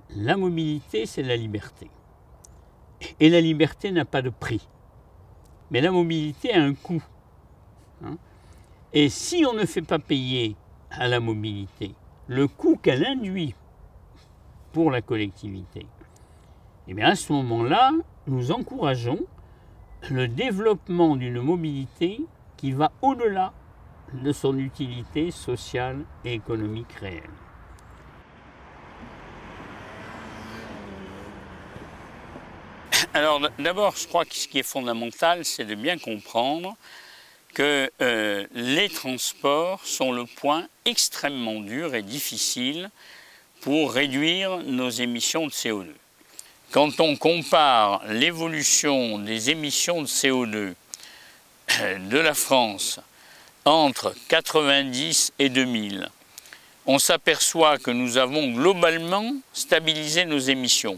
La mobilité, c'est la liberté. Et la liberté n'a pas de prix. Mais la mobilité a un coût. Et si on ne fait pas payer à la mobilité le coût qu'elle induit pour la collectivité, et bien à ce moment-là, nous encourageons le développement d'une mobilité qui va au-delà de son utilité sociale et économique réelle. Alors d'abord, je crois que ce qui est fondamental, c'est de bien comprendre que les transports sont le point extrêmement dur et difficile pour réduire nos émissions de CO2. Quand on compare l'évolution des émissions de CO2 de la France entre 1990 et 2000, on s'aperçoit que nous avons globalement stabilisé nos émissions.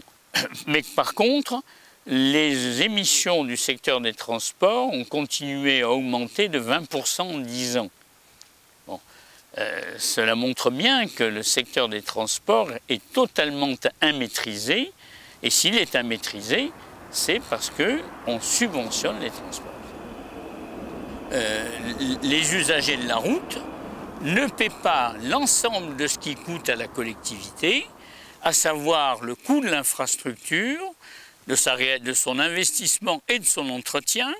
Mais par contre, les émissions du secteur des transports ont continué à augmenter de 20% en 10 ans. Bon, cela montre bien que le secteur des transports est totalement immaîtrisé, et s'il est immaîtrisé, c'est parce qu'on subventionne les transports. Les usagers de la route ne paient pas l'ensemble de ce qui coûte à la collectivité, à savoir le coût de l'infrastructure, de son investissement et de son entretien,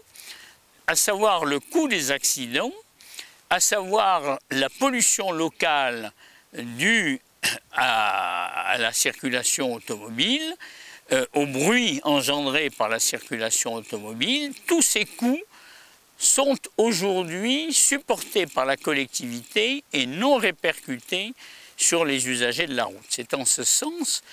à savoir le coût des accidents, à savoir la pollution locale due à la circulation automobile, au bruit engendré par la circulation automobile. Tous ces coûts sont aujourd'hui supportés par la collectivité et non répercutés sur les usagers de la route. C'est en ce sens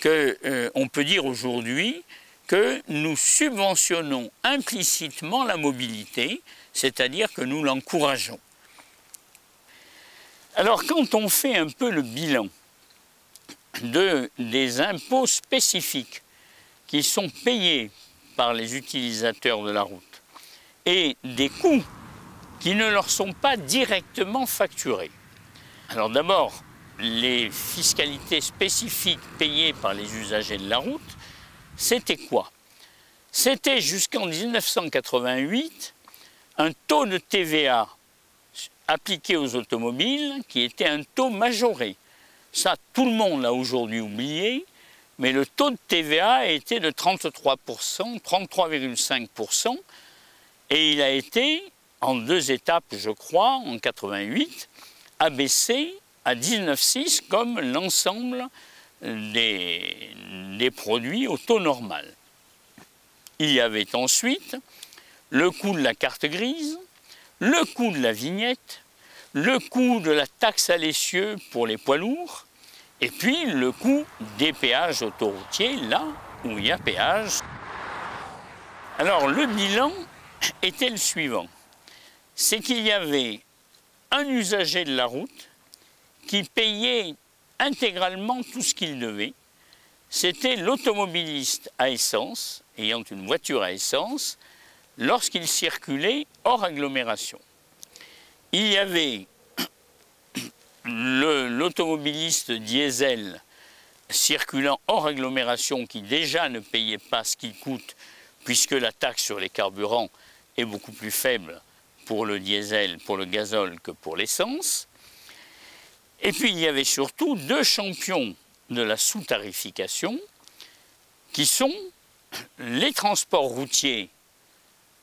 qu'on peut dire aujourd'hui que nous subventionnons implicitement la mobilité, c'est-à-dire que nous l'encourageons. Alors quand on fait un peu le bilan des impôts spécifiques qui sont payés par les utilisateurs de la route et des coûts qui ne leur sont pas directement facturés. Alors d'abord, les fiscalités spécifiques payées par les usagers de la route, c'était quoi? C'était jusqu'en 1988 un taux de TVA appliqué aux automobiles qui était un taux majoré. Ça, tout le monde l'a aujourd'hui oublié, mais le taux de TVA était de 33%, 33,5%, et il a été, en 2 étapes, je crois, en 88, abaissé à 19,6 comme l'ensemble des produits au taux normal. Il y avait ensuite le coût de la carte grise, le coût de la vignette, le coût de la taxe à l'essieu pour les poids lourds, et puis le coût des péages autoroutiers, là où il y a péage. Alors le bilan était le suivant, c'est qu'il y avait un usager de la route qui payait intégralement tout ce qu'il devait. C'était l'automobiliste à essence, ayant une voiture à essence, lorsqu'il circulait hors agglomération. Il y avait l'automobiliste diesel circulant hors agglomération qui déjà ne payait pas ce qu'il coûte, puisque la taxe sur les carburants est beaucoup plus faible pour le diesel, pour le gazole que pour l'essence. Et puis il y avait surtout 2 champions de la sous-tarification qui sont les transports routiers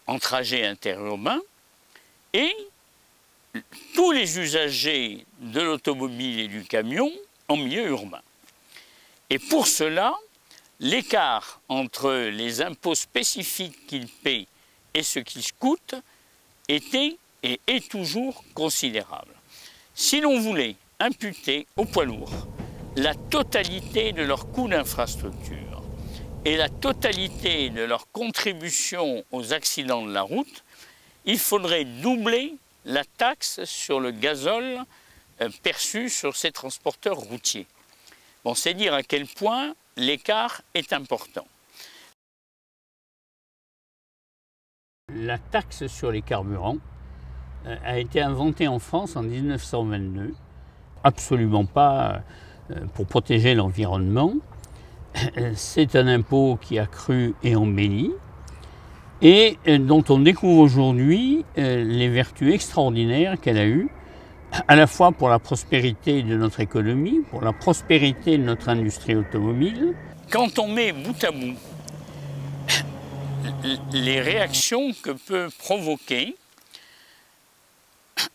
en trajet interurbain et tous les usagers de l'automobile et du camion en milieu urbain. Et pour cela, l'écart entre les impôts spécifiques qu'ils paient et ce qu'ils coûtent était et est toujours considérable. Si l'on voulait imputer aux poids lourds la totalité de leurs coûts d'infrastructure et la totalité de leur contribution aux accidents de la route, il faudrait doubler la taxe sur le gazole perçue sur ces transporteurs routiers. Bon, c'est dire à quel point l'écart est important. La taxe sur les carburants a été inventée en France en 1922, absolument pas pour protéger l'environnement. C'est un impôt qui a cru et embelli et dont on découvre aujourd'hui les vertus extraordinaires qu'elle a eues, à la fois pour la prospérité de notre économie, pour la prospérité de notre industrie automobile. Quand on met bout à bout les réactions que peut provoquer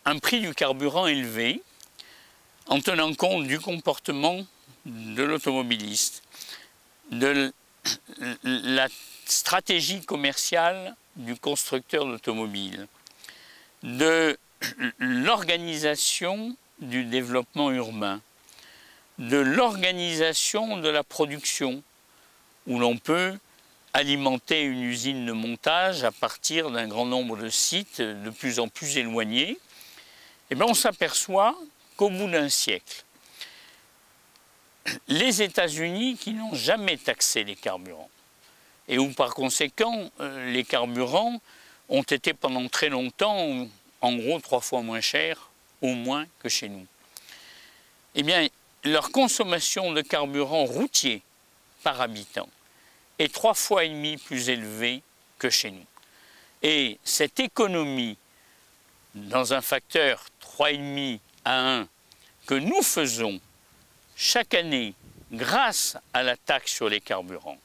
un prix du carburant élevé, en tenant compte du comportement de l'automobiliste, de la stratégie commerciale du constructeur d'automobile, de l'organisation du développement urbain, de l'organisation de la production, où l'on peut alimenter une usine de montage à partir d'un grand nombre de sites de plus en plus éloignés, et bien on s'aperçoit qu'au bout d'un siècle, les États-Unis, qui n'ont jamais taxé les carburants, et où par conséquent les carburants ont été pendant très longtemps, en gros 3 fois moins chers, au moins que chez nous. Eh bien, leur consommation de carburant routier par habitant est 3,5 fois plus élevée que chez nous. Et cette économie, dans un facteur 3,5 à 1, que nous faisons chaque année grâce à la taxe sur les carburants,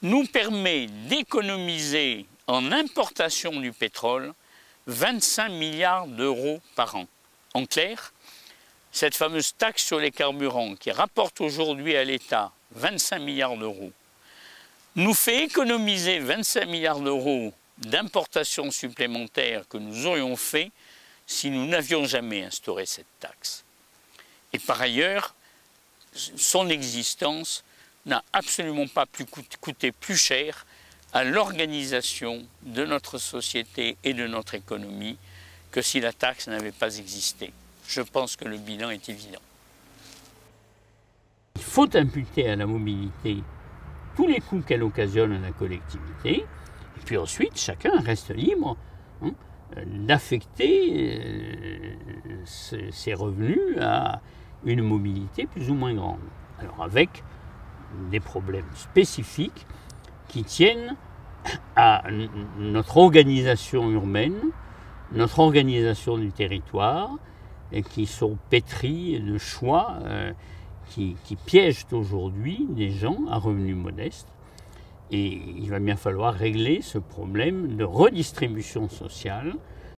nous permet d'économiser en importation du pétrole 25 milliards d'euros par an. En clair, cette fameuse taxe sur les carburants qui rapporte aujourd'hui à l'État 25 milliards d'euros nous fait économiser 25 milliards d'euros d'importations supplémentaires que nous aurions fait si nous n'avions jamais instauré cette taxe. Et par ailleurs, son existence n'a absolument pas coûté plus cher à l'organisation de notre société et de notre économie que si la taxe n'avait pas existé. Je pense que le bilan est évident. Il faut imputer à la mobilité tous les coûts qu'elle occasionne à la collectivité, et puis ensuite chacun reste libre d'affecter ses revenus à une mobilité plus ou moins grande. Alors avec des problèmes spécifiques qui tiennent à notre organisation urbaine, notre organisation du territoire, et qui sont pétris de choix qui piègent aujourd'hui des gens à revenus modestes. Et il va bien falloir régler ce problème de redistribution sociale